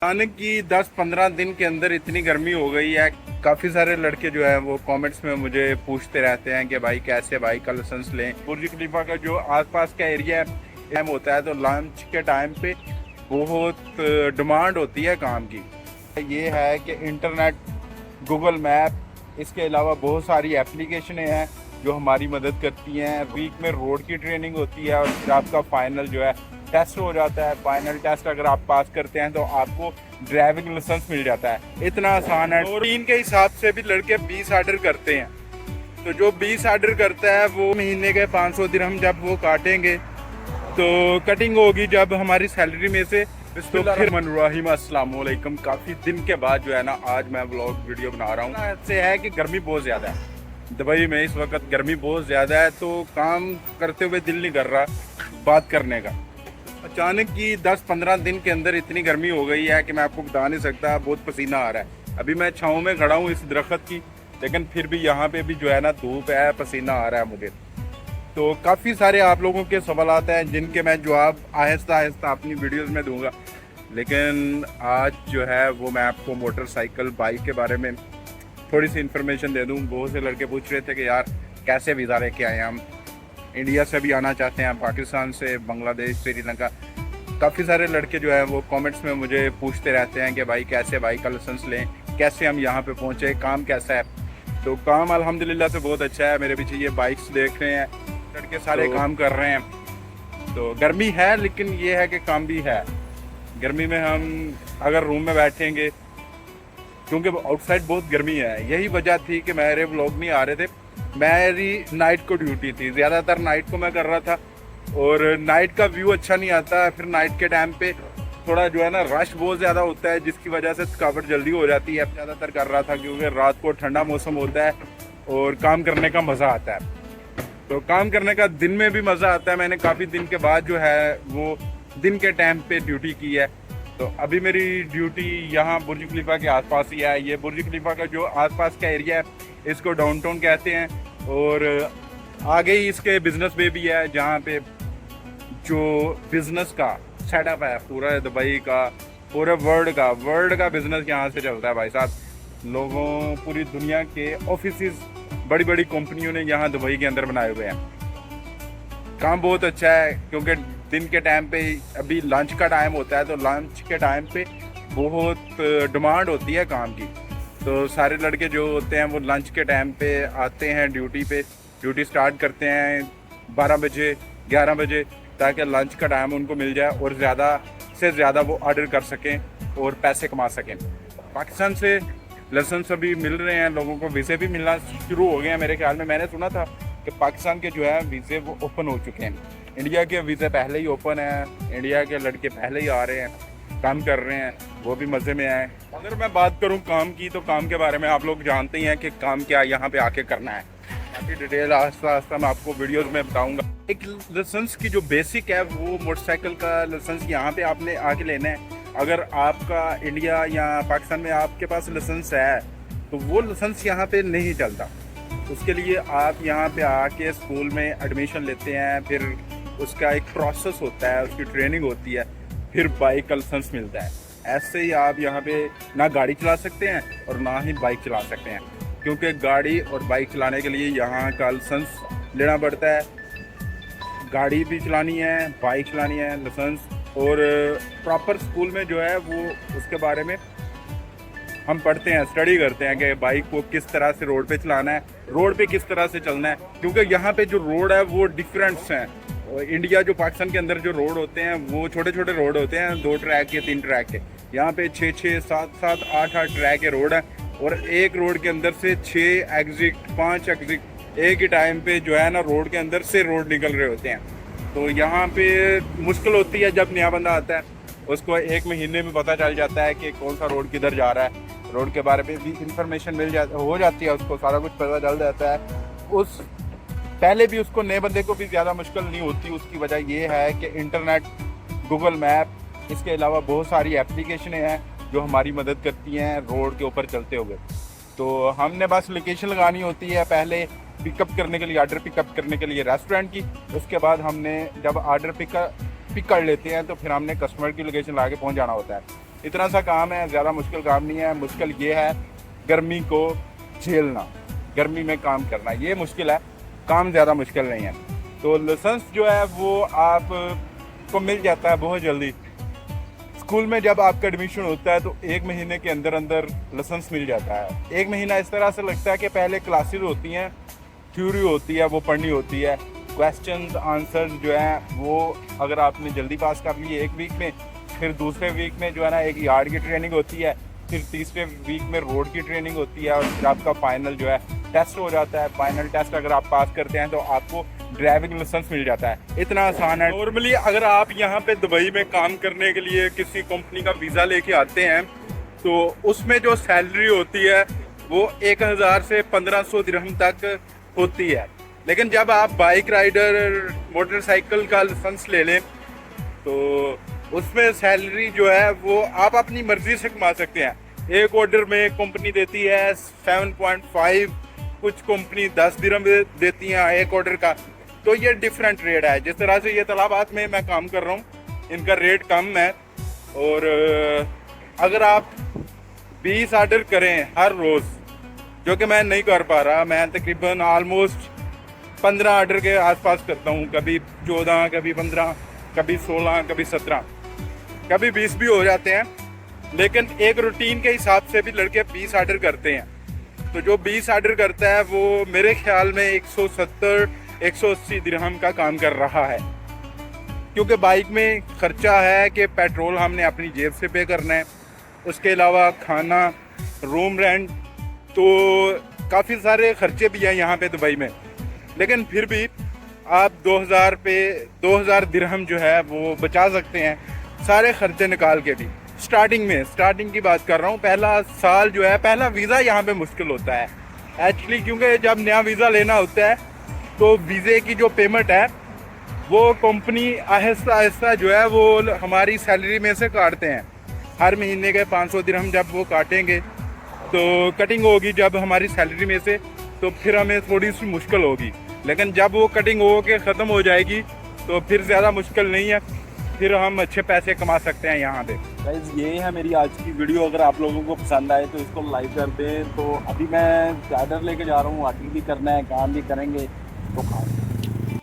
अचानक की 10-15 दिन के अंदर इतनी गर्मी हो गई है। काफ़ी सारे लड़के जो है वो कमेंट्स में मुझे पूछते रहते हैं कि भाई कैसे बाइक का लाइसेंस लें। बुर्ज खलीफा का जो आसपास का एरिया है टाइम होता है तो लंच के टाइम पे बहुत डिमांड होती है काम की। ये है कि इंटरनेट, गूगल मैप, इसके अलावा बहुत सारी एप्लीकेशनें हैं जो हमारी मदद करती हैं। वीक में रोड की ट्रेनिंग होती है और फिर आपका फाइनल जो है टेस्ट हो जाता है। फाइनल टेस्ट अगर आप पास करते हैं तो आपको ड्राइविंग लाइसेंस मिल जाता है। इतना आसान है। और इन के हिसाब से भी लड़के 20 ऑर्डर करते हैं, तो जो 20 ऑर्डर करता है वो महीने के 500 दिरहम जब वो काटेंगे तो कटिंग होगी जब हमारी सैलरी में से। तो फिर अस्सलाम वालेकुम। काफ़ी दिन के बाद जो है ना आज मैं व्लॉग वीडियो बना रहा हूँ। ऐसे है कि गर्मी बहुत ज़्यादा है दुबई में इस वक्त। गर्मी बहुत ज़्यादा है तो काम करते हुए दिल नहीं कर रहा बात करने का। अचानक की 10-15 दिन के अंदर इतनी गर्मी हो गई है कि मैं आपको बता नहीं सकता। बहुत पसीना आ रहा है। अभी मैं छाँव में खड़ा हूँ इस दरख्त की, लेकिन फिर भी यहाँ पे भी जो है ना धूप है, पसीना आ रहा है मुझे। तो काफ़ी सारे आप लोगों के सवालात हैं जिनके मैं जवाब आहिस्ता आहिस्ता अपनी वीडियोस में दूंगा। लेकिन आज जो है वो मैं आपको मोटरसाइकिल, बाइक के बारे में थोड़ी सी इन्फॉर्मेशन दे दूं। बहुत से लड़के पूछ रहे थे कि यार कैसे वीज़ा लेके आए हम, इंडिया से भी आना चाहते हैं, पाकिस्तान से, बांग्लादेश, श्रीलंका। काफ़ी सारे लड़के जो है वो कमेंट्स में मुझे पूछते रहते हैं कि भाई कैसे बाइक का लाइसेंस लें, कैसे हम यहाँ पे पहुँचे, काम कैसा है। तो काम अल्हम्दुलिल्लाह से बहुत अच्छा है। मेरे पीछे ये बाइक्स देख रहे हैं, लड़के सारे काम कर रहे हैं। तो गर्मी है लेकिन ये है कि काम भी है। गर्मी में हम अगर रूम में बैठेंगे, क्योंकि आउटसाइड बहुत गर्मी है, यही वजह थी कि मेरे व्लॉग नहीं आ रहे थे। मेरी नाइट को ड्यूटी थी, ज़्यादातर नाइट को मैं कर रहा था और नाइट का व्यू अच्छा नहीं आता। फिर नाइट के टाइम पे थोड़ा जो है ना रश बहुत ज़्यादा होता है, जिसकी वजह से थकावट जल्दी हो जाती है। ज़्यादातर कर रहा था क्योंकि रात को ठंडा मौसम होता है और काम करने का मज़ा आता है। तो काम करने का दिन में भी मज़ा आता है। मैंने काफ़ी दिन के बाद जो है वो दिन के टाइम पे ड्यूटी की है। तो अभी मेरी ड्यूटी यहाँ बुर्ज खलीफा के आसपास ही है। ये बुर्ज खलीफा का जो आसपास का एरिया है इसको डाउनटाउन कहते हैं। और आगे ही इसके बिजनेस वे भी है, जहाँ पे जो बिजनेस का सेटअप है पूरा दुबई का, पूरे वर्ल्ड का बिजनेस यहाँ से चलता है भाई साहब। लोगों, पूरी दुनिया के ऑफिसेज, बड़ी बड़ी कंपनियों ने यहाँ दुबई के अंदर बनाए हुए हैं। काम बहुत अच्छा है क्योंकि दिन के टाइम पे, अभी लंच का टाइम होता है तो लंच के टाइम पे बहुत डिमांड होती है काम की। तो सारे लड़के जो होते हैं वो लंच के टाइम पे आते हैं ड्यूटी पे। ड्यूटी स्टार्ट करते हैं 12 बजे, 11 बजे, ताकि लंच का टाइम उनको मिल जाए और ज़्यादा से ज़्यादा वो ऑर्डर कर सकें और पैसे कमा सकें। पाकिस्तान से लाइसेंस अभी मिल रहे हैं लोगों को, वीज़े भी मिलना शुरू हो गए हैं मेरे ख्याल में। मैंने सुना था कि पाकिस्तान के जो है वीज़े वो ओपन हो चुके हैं। इंडिया के वीज़े पहले ही ओपन है, इंडिया के लड़के पहले ही आ रहे हैं, काम कर रहे हैं, वो भी मज़े में आए। अगर मैं बात करूं काम की, तो काम के बारे में आप लोग जानते ही हैं कि काम क्या यहाँ पे आके करना है। बाकी डिटेल आस्ता आस्ता मैं आपको वीडियोस में बताऊंगा। एक लाइसेंस की जो बेसिक है वो मोटरसाइकिल का लाइसेंस यहाँ पे आपने आके लेना है। अगर आपका इंडिया या पाकिस्तान में आपके पास लाइसेंस है तो वो लाइसेंस यहाँ पे नहीं चलता। उसके लिए आप यहाँ पे आके स्कूल में एडमिशन लेते हैं, फिर उसका एक प्रोसेस होता है, उसकी ट्रेनिंग होती है, फिर बाइक का लाइसेंस मिलता है। ऐसे ही आप यहाँ पे ना गाड़ी चला सकते हैं और ना ही बाइक चला सकते हैं, क्योंकि गाड़ी और बाइक चलाने के लिए यहाँ का लाइसेंस लेना पड़ता है। गाड़ी भी चलानी है, बाइक चलानी है, लाइसेंस। और प्रॉपर स्कूल में जो है वो उसके बारे में हम पढ़ते हैं, स्टडी करते हैं कि बाइक को किस तरह से रोड पे चलाना है, रोड पे किस तरह से चलना है। क्योंकि यहाँ पे जो रोड है वो डिफरेंट्स हैं। और इंडिया, जो पाकिस्तान के अंदर जो रोड होते हैं वो छोटे छोटे रोड होते हैं, 2 ट्रैक के, 3 ट्रैक के। यहाँ पे 6-6, 7-7, 8-8 ट्रैक के रोड है और एक रोड के अंदर से 6 एग्जिट, 5 एग्जिट एक ही टाइम पे जो है ना रोड के अंदर से रोड निकल रहे होते हैं। तो यहाँ पे मुश्किल होती है जब नया बंदा आता है, उसको 1 महीने में पता चल जाता है कि कौन सा रोड किधर जा रहा है। रोड के बारे में भी इंफॉर्मेशन हो जाती है, उसको सारा कुछ पता चल जाता है। उस पहले भी उसको, नए बंदे को भी ज़्यादा मुश्किल नहीं होती। उसकी वजह ये है कि इंटरनेट, गूगल मैप, इसके अलावा बहुत सारी एप्लीकेशनें हैं जो हमारी मदद करती हैं रोड के ऊपर चलते हुए। तो हमने बस लोकेशन लगानी होती है पहले पिकअप करने के लिए, ऑर्डर पिकअप करने के लिए रेस्टोरेंट की। उसके बाद हमने जब ऑर्डर पिक कर लेते हैं तो फिर हमने कस्टमर की लोकेशन ला के पहुँच जाना होता है। इतना सा काम है, ज़्यादा मुश्किल काम नहीं है। मुश्किल ये है गर्मी को झेलना, गर्मी में काम करना, ये मुश्किल है। काम ज़्यादा मुश्किल नहीं है। तो लाइसेंस जो है वो आप को मिल जाता है बहुत जल्दी। स्कूल में जब आपका एडमिशन होता है तो 1 महीने के अंदर अंदर लाइसेंस मिल जाता है। 1 महीना इस तरह से लगता है कि पहले क्लासेस होती हैं, थ्योरी होती है, वो पढ़नी होती है। क्वेश्चंस आंसर्स जो हैं वो अगर आपने जल्दी पास कर लिए 1 वीक में, फिर दूसरे वीक में जो है ना एक यार्ड की ट्रेनिंग होती है, फिर तीसरे वीक में रोड की ट्रेनिंग होती है, और फिर आपका फाइनल जो है टेस्ट हो जाता है। फाइनल टेस्ट अगर आप पास करते हैं तो आपको ड्राइविंग लाइसेंस मिल जाता है। इतना आसान है। नॉर्मली अगर आप यहाँ पे दुबई में काम करने के लिए किसी कंपनी का वीज़ा लेके आते हैं तो उसमें जो सैलरी होती है वो 1000 से 1500 दिरहम तक होती है। लेकिन जब आप बाइक राइडर मोटरसाइकिल का लाइसेंस ले लें तो उसमें सैलरी जो है वो आप अपनी मर्जी से कमा सकते हैं। एक ऑर्डर में कंपनी देती है 7.5, कुछ कंपनी 10 दिरहम देती हैं एक ऑर्डर का। तो ये डिफरेंट रेट है। जिस तरह से ये तलाबात में मैं काम कर रहा हूँ इनका रेट कम है। और अगर आप 20 ऑर्डर करें हर रोज़, जो कि मैं नहीं कर पा रहा, मैं तकरीबन ऑलमोस्ट 15 ऑर्डर के आसपास करता हूँ। कभी 14, कभी 15, कभी 16, कभी 17, कभी 20 भी हो जाते हैं। लेकिन एक रूटीन के हिसाब से भी लड़के 20 ऑर्डर करते हैं। तो जो 20 ऑर्डर करता है वो मेरे ख्याल में 170-180 दिरहम का काम कर रहा है। क्योंकि बाइक में ख़र्चा है कि पेट्रोल हमने अपनी जेब से पे करना है, उसके अलावा खाना, रूम रेंट, तो काफ़ी सारे ख़र्चे भी हैं यहाँ पे दुबई में। लेकिन फिर भी आप 2000 दिरहम जो है वो बचा सकते हैं सारे ख़र्चे निकाल के भी। स्टार्टिंग की बात कर रहा हूँ। पहला साल जो है, पहला वीज़ा यहाँ पे मुश्किल होता है एक्चुअली, क्योंकि जब नया वीज़ा लेना होता है तो वीज़े की जो पेमेंट है वो कंपनी आहिस्ता आहिस्ता जो है वो हमारी सैलरी में से काटते हैं। हर महीने के 500 दिरहम जब वो काटेंगे तो कटिंग होगी जब हमारी सैलरी में से, तो फिर हमें थोड़ी सी मुश्किल होगी। लेकिन जब वो कटिंग हो के ख़त्म हो जाएगी तो फिर ज़्यादा मुश्किल नहीं है, फिर हम अच्छे पैसे कमा सकते हैं यहाँ पे। गाइस ये है मेरी आज की वीडियो। अगर आप लोगों को पसंद आए तो इसको लाइक कर दें। तो अभी मैं चादर लेके जा रहा हूँ, आर्टिंग भी करना है, काम भी करेंगे, तो